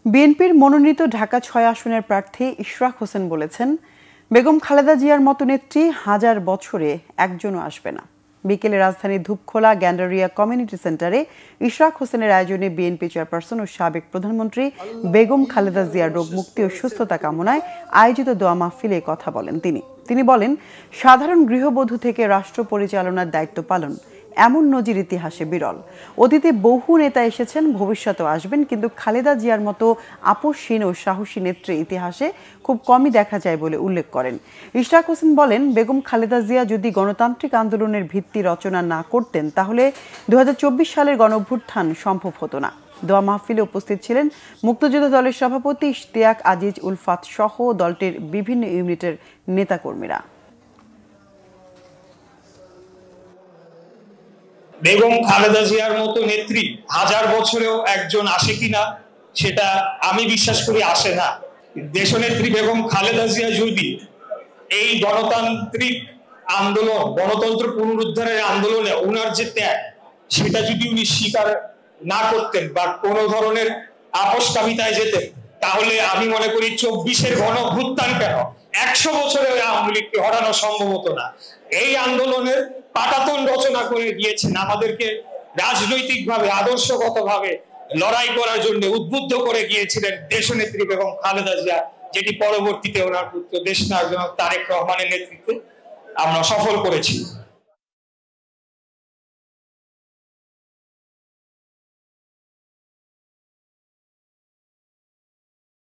বিএনপির মনোনীত ঢাকা-৬ আসনের প্রার্থী ইশরাক হোসেন বলেছেন, বেগম খালেদা জিয়ার মতো নেত্রী হাজার বছরে একজনও আসবে না। বিকেলে রাজধানীর ধূপখোলা গ্যান্ডারিয়া কমিউনিটি সেন্টারে ইশরাক হোসেনের আয়োজনে বিএনপি চেয়ারপারসন ও সাবেক প্রধানমন্ত্রী বেগম খালেদা জিয়ার রোগ মুক্তি ও সুস্থতা কামনায় আয়োজিত দোয়া মাহফিলে কথা বলেন তিনি বলেন, সাধারণ গৃহবধূ থেকে রাষ্ট্র পরিচালনার দায়িত্ব পালন এমন নজির ইতিহাসে বিরল। অতীতে বহু নেতা এসেছেন, ভবিষ্যতেও আসবেন, কিন্তু খালেদা জিয়ার মতো আপসহীন ও সাহসী নেত্রী ইতিহাসে খুব কমই দেখা যায় বলে উল্লেখ করেন। ইশরাক হোসেন বলেন, বেগম খালেদা জিয়া যদি গণতান্ত্রিক আন্দোলনের ভিত্তি রচনা না করতেন তাহলে ২০২৪ সালের গণঅভ্যুত্থান সম্ভব হতো না। দোয়া মাহফিলে উপস্থিত ছিলেন মুক্তিযোদ্ধা দলের সভাপতি ইশতিয়াক আজিজ উলফাত সহ দলটির বিভিন্ন ইউনিটের নেতাকর্মীরা। বেগম খালেদা জিয়ার মতো নেত্রী হাজার বছরেও একজন আসে কিনা সেটা আমি বিশ্বাস করি আসে না। দেশনেত্রী বেগম খালেদা জিয়া যদি এই গণতান্ত্রিক আন্দোলন, গণতন্ত্র পুনরুদ্ধারের আন্দোলনে ওনার যে ত্যাগ, সেটা যদি উনি স্বীকার না করতেন বা কোনো ধরনের আপোষকামিতায় যেতেন, তাহলে আমি মনে করি ২৪-এর গণঅভ্যুত্থান কেন ১০০ বছরে ওই আওয়ামী লীগকে হটানো সম্ভব হতো না। এই আন্দোলনের পাটাতন রচনা করে গিয়েছেন, আমাদেরকে রাজনৈতিকভাবে আদর্শগতভাবে লড়াই করার জন্য উদ্বুদ্ধ করে গিয়েছিলেন দেশনেত্রী বেগম খালেদা জিয়া, যেটি পরবর্তীতে ওনার পুত্র দেশনায়ক তারেক রহমানের নেতৃত্বে আমরা সফল করেছি।